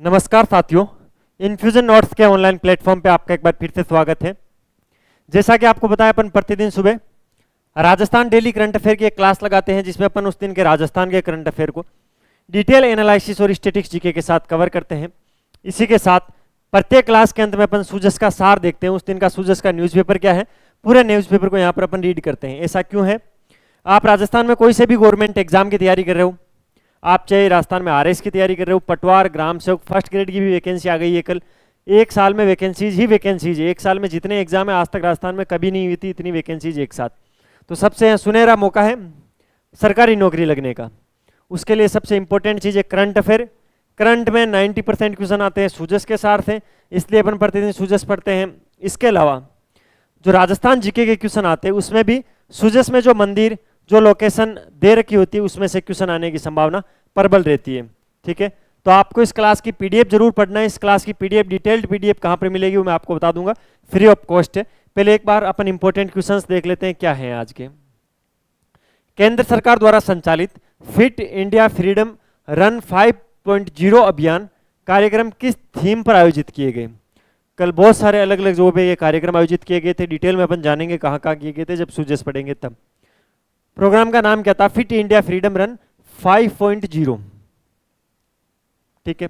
नमस्कार साथियों, infusion notes के ऑनलाइन प्लेटफॉर्म पे आपका एक बार फिर से स्वागत है। जैसा कि आपको बताया, अपन प्रतिदिन सुबह राजस्थान डेली करंट अफेयर की एक क्लास लगाते हैं जिसमें अपन उस दिन के राजस्थान के करंट अफेयर को डिटेल एनालिसिस और स्टैटिस्टिक्स जीके के साथ कवर करते हैं। इसी के साथ प्रत्येक क्लास के अंत में अपन सूजस का सार देखते हैं, उस दिन का सूजस का न्यूज़पेपर क्या है, पूरे न्यूज़पेपर को यहाँ पर अपन रीड करते हैं। ऐसा क्यों है? आप राजस्थान में कोई से भी गवर्नमेंट एग्जाम की तैयारी कर रहे हो, आप चाहे राजस्थान में आरएस की तैयारी कर रहे हो, पटवार, ग्राम सेवक, फर्स्ट ग्रेड की भी वैकेंसी आ गई है कल। एक साल में वैकेंसीज ही वैकेंसीज, एक साल में जितने एग्जाम है आज तक राजस्थान में कभी नहीं हुई थी इतनी वैकेंसीज एक साथ। तो सबसे सुनहरा मौका है सरकारी नौकरी लगने का। उसके लिए सबसे इंपॉर्टेंट चीज़ है करंट अफेयर। करंट में 90% क्वेश्चन आते हैं सूजस के सार से, इसलिए अपन प्रतिदिन सूजस पढ़ते हैं। इसके अलावा जो राजस्थान जीके के क्वेश्चन आते हैं उसमें भी सूजस में जो मंदिर, जो लोकेशन दे रखी होती है उसमें से क्वेश्चन आने की संभावना प्रबल रहती है। ठीक है, तो आपको इस क्लास की पीडीएफ जरूर पढ़ना है। इस क्लास की पीडीएफ, डिटेल्ड पीडीएफ कहाँ पर मिलेगी वो मैं आपको बता दूंगा, फ्री ऑफ कॉस्ट है। पहले एक बार अपन इंपॉर्टेंट क्वेश्चंस देख लेते हैं क्या है आज के। केंद्र सरकार द्वारा संचालित फिट इंडिया फ्रीडम रन 5.0 अभियान कार्यक्रम किस थीम पर आयोजित किए गए? कल बहुत सारे अलग अलग जगहों पे ये कार्यक्रम आयोजित किए गए थे, डिटेल में अपन जानेंगे कहाँ कहाँ किए गए थे जब सूजस पढ़ेंगे तब। प्रोग्राम का नाम क्या था? Fit India freedom run 5.0। ठीक है,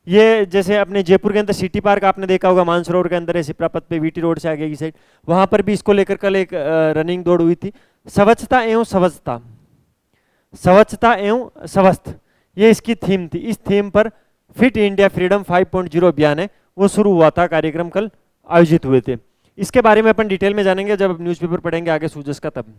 ये जैसे अपने जयपुर के अंदर सिटी पार्क आपने देखा होगा, मानसरोवर के अंदर है, सिप्रापत पे वीटी रोड से आगे की साइड, वहां पर भी इसको लेकर कल एक रनिंग दौड़ हुई थी। स्वच्छता एवं स्वच्छता, स्वच्छता एवं स्वस्थ, ये इसकी थीम थी। इस थीम पर फिट इंडिया फ्रीडम 5.0 अभियान है वो शुरू हुआ था, कार्यक्रम कल आयोजित हुए थे। इसके बारे में अपन डिटेल में जानेंगे जब न्यूज़पेपर पढ़ेंगे आगे सूजस का तब।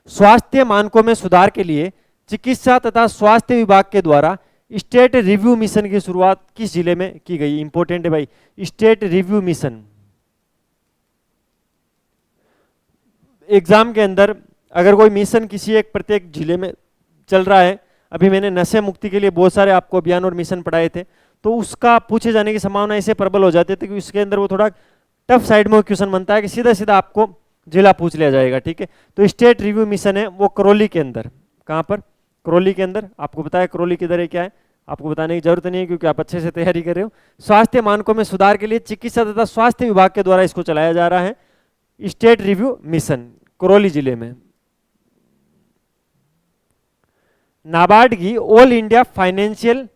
स्वास्थ्य मानकों में सुधार के लिए चिकित्सा तथा स्वास्थ्य विभाग के द्वारा स्टेट रिव्यू मिशन की शुरुआत किस जिले में की गई? इंपॉर्टेंट है भाई, स्टेट रिव्यू मिशन। एग्जाम के अंदर अगर कोई मिशन किसी एक प्रत्येक जिले में चल रहा है, अभी मैंने नशे मुक्ति के लिए बहुत सारे आपको अभियान और मिशन पढ़ाए थे, तो उसका पूछे जाने की संभावना ऐसे प्रबल हो जाती है कि उसके अंदर वो थोड़ा टफ साइड में क्वेश्चन बनता है कि सीधा सीधा आपको जिला पूछ लिया जाएगा। ठीक है, तो स्टेट रिव्यू मिशन है वो करौली के अंदर। कहाँ पर? करौली के अंदर। आपको बताया करौली किधर है क्या है, आपको बताने की जरूरत नहीं है क्योंकि आप अच्छे से तैयारी कर रहे हो। स्वास्थ्य मानकों में सुधार के लिए चिकित्सा तथा स्वास्थ्य विभाग के द्वारा इसको चलाया जा रहा है, स्टेट रिव्यू मिशन, करौली जिले में। नाबार्ड की ऑल इंडिया फाइनेंशियल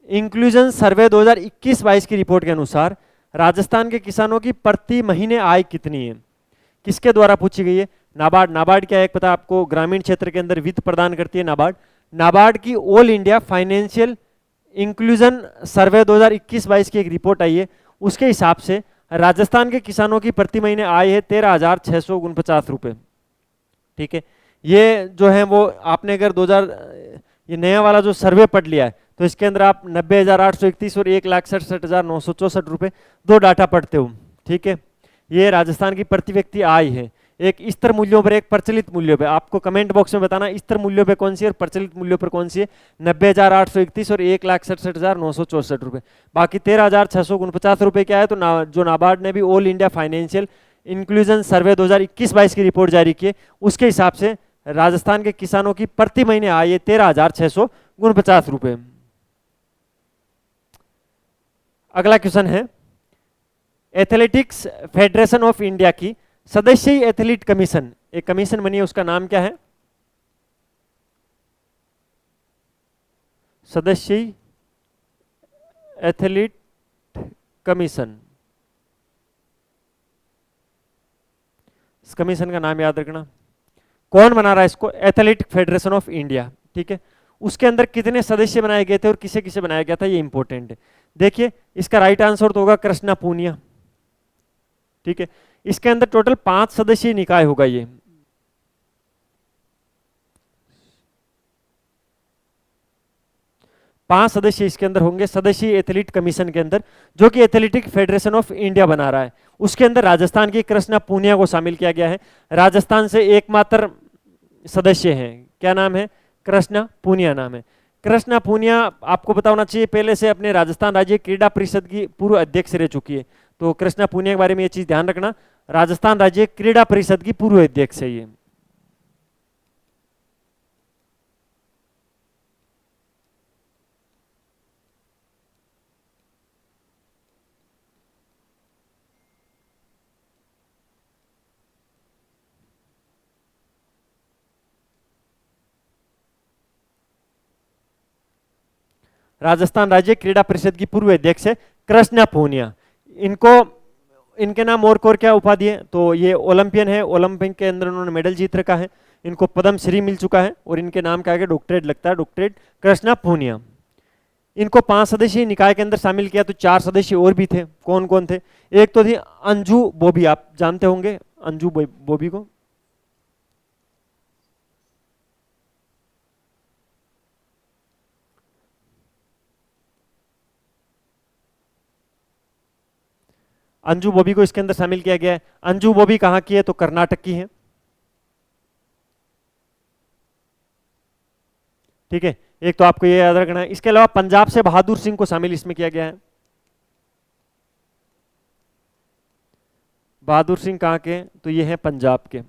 इंक्लूजन सर्वे 2021-22 की रिपोर्ट के अनुसार राजस्थान के किसानों की प्रति महीने आय कितनी है? किसके द्वारा पूछी गई है? नाबार्ड। नाबार्ड क्या है पता आपको? ग्रामीण क्षेत्र के अंदर वित्त प्रदान करती है नाबार्ड। नाबार्ड की ऑल इंडिया फाइनेंशियल इंक्लूजन सर्वे 2021-22 की एक रिपोर्ट आई है, उसके हिसाब से राजस्थान के किसानों की प्रति महीने आय है 13,649 रुपये। ठीक है, ये जो है वो आपने अगर 2000 ये नया वाला जो सर्वे पढ़ लिया है तो इसके अंदर आप 90,831 और 1,67,964 रुपये दो डाटा पढ़ते हो। ठीक है, ये राजस्थान की प्रति व्यक्ति आय है, एक स्तर मूल्यों पर, एक प्रचलित मूल्यों पे। आपको कमेंट बॉक्स में बताना स्तर मूल्यों पे कौन सी है और प्रचलित मूल्यों पर कौन सी है। 90,831 और 1,67,964 रुपये। बाकी 13,649 रुपये क्या है? तो जो नाबार्ड ने भी ऑल इंडिया फाइनेंशियल इंक्लूजन सर्वे 2021-22 की रिपोर्ट जारी की है, उसके हिसाब से राजस्थान के किसानों की प्रति महीने आय 13,649 रुपये। अगला क्वेश्चन है, एथलेटिक्स फेडरेशन ऑफ इंडिया की सदस्यीय एथलीट कमीशन, एक कमीशन बनी है, उसका नाम क्या है? सदस्यीय एथलीट कमीशन। इस कमीशन का नाम याद रखना। कौन बना रहा है इसको? Athletic federation of India. ठीक है, उसके अंदर कितने सदस्य बनाए गए थे और किसे किसे बनाया गया था, ये इंपॉर्टेंट है। देखिए इसका राइट आंसर तो होगा कृष्णा पूनिया। ठीक है, इसके अंदर टोटल 5 सदस्यीय निकाय होगा ये। पांच सदस्य इसके अंदर होंगे सदस्यीय एथलीट कमीशन के अंदर, जो कि एथलेटिक फेडरेशन ऑफ इंडिया बना रहा है। उसके अंदर राजस्थान की कृष्णा पूनिया को शामिल किया गया है। राजस्थान से एकमात्र सदस्य हैं, क्या नाम है? कृष्णा पूनिया नाम है। कृष्णा पूनिया आपको पता होना चाहिए पहले से अपने राजस्थान राज्य क्रीड़ा परिषद की पूर्व अध्यक्ष रह चुकी है, तो कृष्णा पूनिया के बारे में ये चीज ध्यान रखना, राजस्थान राज्य क्रीड़ा परिषद की पूर्व अध्यक्ष है ये। राजस्थान राज्य क्रीड़ा परिषद की पूर्व अध्यक्ष है कृष्णा पूनिया। इनको इनके नाम और क्या उपाधि है, तो ये ओलंपियन है, ओलंपिक के अंदर उन्होंने मेडल जीत रखा है, इनको पद्म श्री मिल चुका है और इनके नाम के आगे डॉक्टरेट लगता है, डॉक्टरेट कृष्णा पूनिया। इनको 5 सदस्यीय निकाय के अंदर शामिल किया, तो 4 सदस्य और भी थे। कौन कौन थे? एक तो थी अंजू बॉबी, आप जानते होंगे अंजू बॉबी को। अंजू बॉबी को इसके अंदर शामिल किया गया है। अंजू बॉबी कहाँ की है? तो कर्नाटक की है। ठीक है, एक तो आपको ये याद रखना है। इसके अलावा पंजाब से बहादुर सिंह को शामिल इसमें किया गया है। बहादुर सिंह कहाँ के? तो ये है पंजाब के।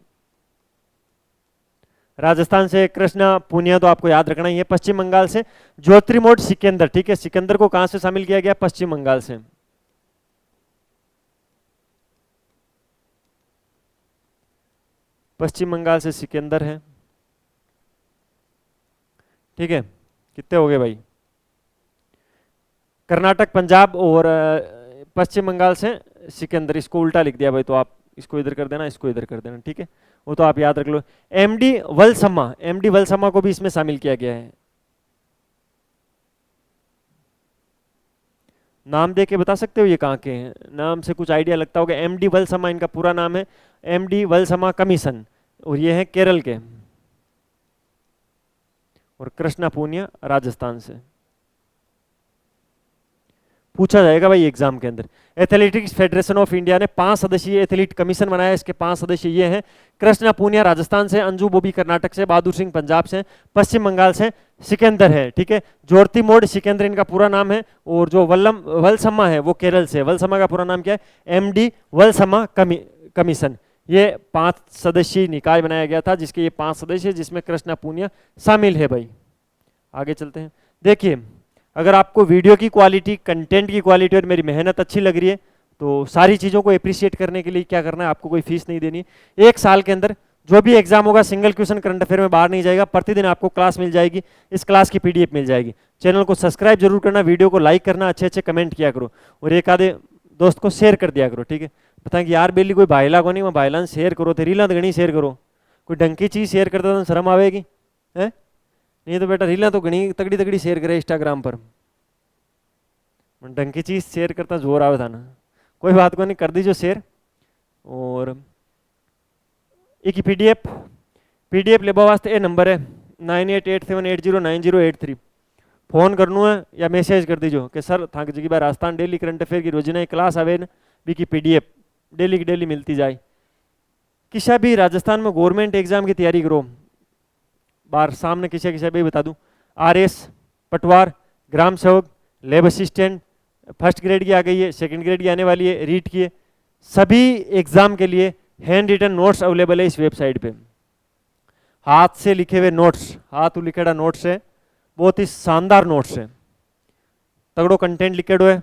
राजस्थान से कृष्णा पूनिया तो आपको याद रखना ही है। पश्चिम बंगाल से ज्योतिर्मोड सिकंदर, ठीक है, सिकंदर को कहां से शामिल किया गया? पश्चिम बंगाल से। पश्चिम बंगाल से सिकंदर है। ठीक है, कितने हो गए भाई? कर्नाटक, पंजाब और पश्चिम बंगाल से सिकंदर। इसको उल्टा लिख दिया भाई, तो आप इसको इधर कर देना, इसको इधर कर देना, ठीक है, वो तो आप याद रख लो। एमडी वलसम्मा, एमडी वलसम्मा को भी इसमें शामिल किया गया है। नाम दे के बता सकते हो ये कहाँ के हैं? नाम से कुछ आइडिया लगता होगा। एमडी वलसम्मा इनका पूरा नाम है, एमडी वलसम्मा कमीशन, और ये है केरल के। और कृष्णा पूनिया राजस्थान से। पूछा जाएगा भाई एग्जाम के अंदर। एथलेटिक्स फेडरेशन ऑफ इंडिया ने 5 सदस्यीय एथलीट कमीशन बनाया। इसके 5 सदस्य ये हैं: कृष्णा पूनिया राजस्थान से, अंजू बॉबी कर्नाटक से, बहादुर सिंह पंजाब से, पश्चिम बंगाल से सिकंदर है, ठीक है, ज्योतिर्मोड सिकंदर इनका पूरा नाम है, और जो वलसम्मा है वो केरल से। वलसम्मा का पूरा नाम क्या है? MD Valsamma commission. ये 5 सदस्यीय निकाय बनाया गया था, जिसके ये 5 सदस्य, जिसमें कृष्णा पूनिया शामिल है भाई। आगे चलते हैं। देखिए, अगर आपको वीडियो की क्वालिटी, कंटेंट की क्वालिटी और मेरी मेहनत अच्छी लग रही है, तो सारी चीज़ों को अप्रिशिएट करने के लिए क्या करना है? आपको कोई फीस नहीं देनी। 1 साल के अंदर जो भी एग्जाम होगा, सिंगल क्वेश्चन करंट अफेयर में बाहर नहीं जाएगा। प्रतिदिन आपको क्लास मिल जाएगी, इस क्लास की पीडीएफ मिल जाएगी। चैनल को सब्सक्राइब जरूर करना, वीडियो को लाइक करना, अच्छे अच्छे कमेंट किया करो, और एक आधे दोस्त को शेयर कर दिया करो, ठीक है। बताएं कि यार बेली कोई भाईला को नहीं, मैं भाईला शेयर करो, थे रीला घनी शेयर करो। कोई ढंग की चीज़ शेयर करता तो शर्म आवेगी है? नहीं तो बेटा रीला तो घनी तगड़ी तगड़ी शेयर करे इंस्टाग्राम पर। ढंग की चीज़ शेयर करता जोर आवे था ना। कोई बात को नहीं, कर दीजिए शेयर। और एक पीडीएफ लेबा वास्ते ये नंबर है 9887809083। फोन करना है या मैसेज कर दीजिए कि सर थाक जी बार राजस्थान डेली करंट अफेयर की रोजाना क्लास आवे न, बी की पीडीएफ डेली की डेली मिलती जाए। किसी भी राजस्थान में गवर्नमेंट एग्जाम की तैयारी करो, बार सामने किसी भी बता दूं, आरएस, पटवार, ग्राम सेवक, लेब असिस्टेंट, फर्स्ट ग्रेड की आ गई है, सेकंड ग्रेड की आने वाली है, रीट की है, सभी एग्जाम के लिए हैंड रिटन नोट्स अवेलेबल है इस वेबसाइट पे। हाथ से लिखे हुए नोट्स, हाथ लिखेड़ा नोट्स है, बहुत ही शानदार नोट्स है, तगड़ो कंटेंट लिखेड़ो है,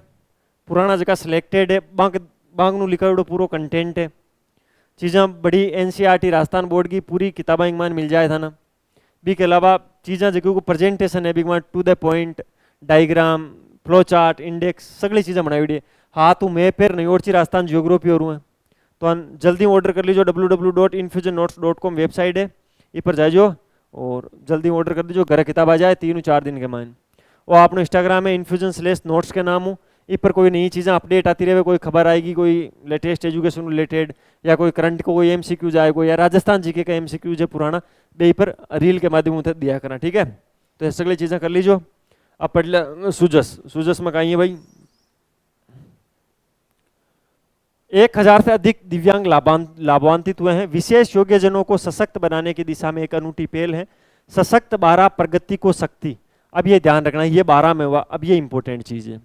पुराना जगह सिलेक्टेड है, बांग नु लिखेड़ो पूरा कंटेंट है। चीज़ें बड़ी एनसीईआरटी राजस्थान बोर्ड की पूरी किताबा इंगमान मिल जाए था ना। भी के अलावा चीज़ें जगह को प्रेजेंटेशन है, बिगमान to the point, diagram, flow chart, index, सगली चीज़ें बनाई हुई है। हाँ तो मैं फिर नहीं और राजस्थान जियोग्राफी और हुए तो जल्दी ऑर्डर कर लीजिए। www.infusionnotes.com वेबसाइट है, इस पर जाइए और जल्दी ऑर्डर कर दीजिए, घर किताब आ जाए 3-4 दिन के मान। और आपने इंस्टाग्राम है infusion/notes के नाम हो, इस पर कोई नई चीज़ें अपडेट आती रहे, कोई खबर आएगी, कोई लेटेस्ट एजुकेशन रिलेटेड, या कोई करंट को कोई एमसीक्यू जाए, कोई या राजस्थान जीके का एमसीक्यू जो पुराना बे पर रील के माध्यम से दिया करना, ठीक है। तो ये सगली चीज़ें कर लीजिए। अब पढ़ लिया सुजस में कहीं है भाई 1000 से अधिक दिव्यांग लाभान्वित हुए हैं। विशेष योग्यजनों को सशक्त बनाने की दिशा में एक अनूठी पहल है सशक्त 12 प्रगति को शक्ति। अब ये ध्यान रखना, ये 12 में हुआ, अब ये इंपॉर्टेंट चीज है,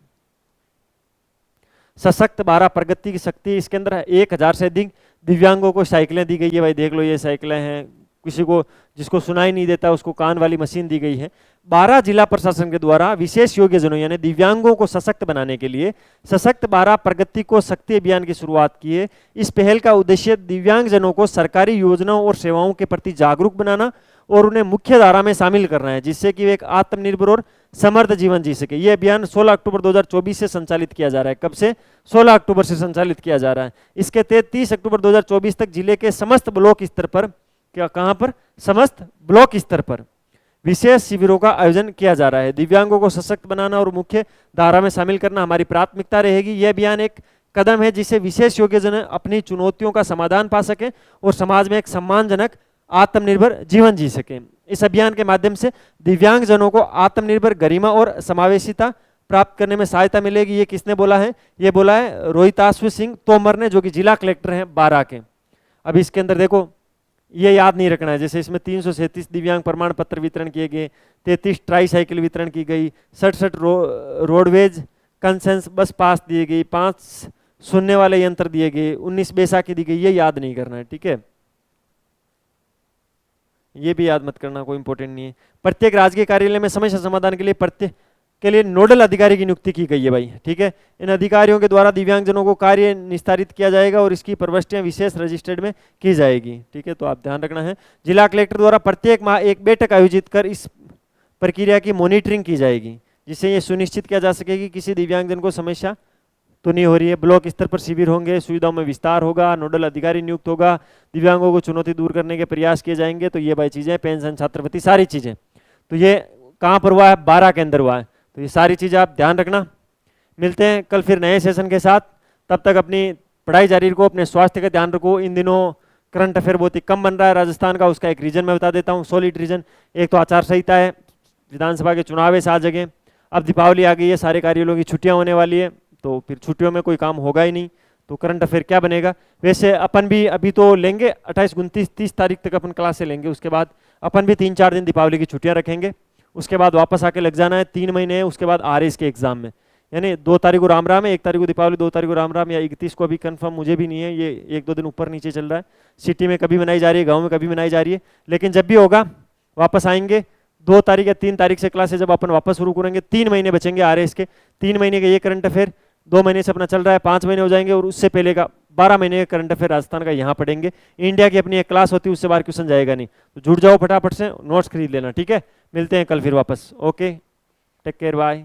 सशक्त 12 प्रगति की शक्ति। इसके अंदर 1000 से अधिक दिव्यांगों को साइकिलें दी गई है भाई, देख लो ये साइकिलें हैं। किसी को जिसको सुनाई नहीं देता उसको कान वाली मशीन दी गई है। 12 जिला प्रशासन के द्वारा विशेष योग्यजनों यानी दिव्यांगों को सशक्त बनाने के लिए सशक्त 12 प्रगति को शक्ति अभियान की शुरुआत की है। इस पहल का उद्देश्य दिव्यांगजनों को सरकारी योजनाओं और सेवाओं के प्रति जागरूक बनाना और उन्हें मुख्य धारा में शामिल करना है, जिससे कि वे एक आत्मनिर्भर और समर्थ जीवन जी सके। ये अभियान 16 अक्टूबर 2024 से संचालित किया जा रहा है। कब से? 16 अक्टूबर से संचालित किया जा रहा है। इसके तहत 30 अक्टूबर 2024 तक जिले के समस्त ब्लॉक स्तर पर, क्या कहां पर? समस्त ब्लॉक स्तर पर विशेष शिविरों का आयोजन किया जा रहा है। दिव्यांगों को सशक्त बनाना और मुख्य धारा में शामिल करना हमारी प्राथमिकता रहेगी। यह अभियान एक कदम है जिससे विशेष योग्यजन अपनी चुनौतियों का समाधान पा सके और समाज में एक सम्मानजनक आत्मनिर्भर जीवन जी सके। इस अभियान के माध्यम से दिव्यांगजनों को आत्मनिर्भर, गरिमा और समावेशिता प्राप्त करने में सहायता मिलेगी। ये किसने बोला है? ये बोला है रोहिताश्व सिंह तोमर ने, जो कि जिला कलेक्टर हैं बारा के। अब इसके अंदर देखो, ये याद नहीं रखना है, जैसे इसमें 337 दिव्यांग प्रमाण पत्र वितरण किए गए, 33 ट्राई साइकिल वितरण की गई, 67 रोडवेज कंसेंस बस पास दिए गई, 5 सुनने वाले यंत्र दिए गए, 19 बैसाखी दी गई। ये याद नहीं करना है, ठीक है? ये भी याद मत करना, कोई इंपॉर्टेंट नहीं है। प्रत्येक राजकीय कार्यालय में समस्या समाधान के लिए प्रत्येक के लिए नोडल अधिकारी की नियुक्ति की गई है भाई, ठीक है? इन अधिकारियों के द्वारा दिव्यांगजनों को कार्य निस्तारित किया जाएगा और इसकी प्रविष्टियां विशेष रजिस्टर्ड में की जाएगी, ठीक है? तो आप ध्यान रखना है। जिला कलेक्टर द्वारा प्रत्येक माह एक बैठक आयोजित कर इस प्रक्रिया की मॉनिटरिंग की जाएगी, जिससे ये सुनिश्चित किया जा सके कि किसी दिव्यांगजन को समस्या तो नहीं हो रही है। ब्लॉक स्तर पर शिविर होंगे, सुविधाओं में विस्तार होगा, नोडल अधिकारी नियुक्त होगा, दिव्यांगों को चुनौती दूर करने के प्रयास किए जाएंगे। तो ये भाई चीजें, पेंशन, छात्रवृत्ति, सारी चीजें, तो ये कहाँ पर हुआ है? 12 के अंदर हुआ है। तो ये सारी चीजें आप ध्यान रखना। मिलते हैं कल फिर नए सेशन के साथ। तब तक अपनी पढ़ाई जारी रखो, अपने स्वास्थ्य का ध्यान रखो। इन दिनों करंट अफेयर बहुत ही कम बन रहा है राजस्थान का, उसका एक रीजन मैं बता देता हूँ, सॉलिड रीजन। एक तो आचार संहिता है, विधानसभा के चुनाव है 7 जगह, अब दीपावली आ गई है, सारे कार्यालयों की छुट्टियां होने वाली है, तो फिर छुट्टियों में कोई काम होगा ही नहीं, तो करंट अफेयर क्या बनेगा? वैसे अपन भी अभी तो लेंगे 28, 29, 30 तारीख तक अपन क्लासे लेंगे, उसके बाद अपन भी 3-4 दिन दीपावली की छुट्टियां रखेंगे, उसके बाद वापस आके लग जाना है। 3 महीने है, उसके बाद RS के एग्जाम में, यानी 2 तारीख को राम राम है, 1 तारीख को दीपावली, 2 तारीख को राम राम, या 31 को अभी कंफर्म मुझे भी नहीं है, ये 1-2 दिन ऊपर नीचे चल रहा है। सिटी में कभी मनाई जा रही है, गाँव में कभी मनाई जा रही है, लेकिन जब भी होगा वापस आएंगे। 2 तारीख या 3 तारीख से क्लासेज जब अपन वापस शुरू करेंगे, 3 महीने बचेंगे RS के, 3 महीने के ये करंट अफेयर 2 महीने से अपना चल रहा है, 5 महीने हो जाएंगे, और उससे पहले का 12 महीने का करंट अफेयर राजस्थान का यहाँ पढ़ेंगे। इंडिया की अपनी एक क्लास होती है, उससे बाहर क्वेश्चन जाएगा नहीं, तो जुड़ जाओ फटाफट से, नोट्स खरीद लेना, ठीक है? मिलते हैं कल फिर वापस। Okay, take care, bye.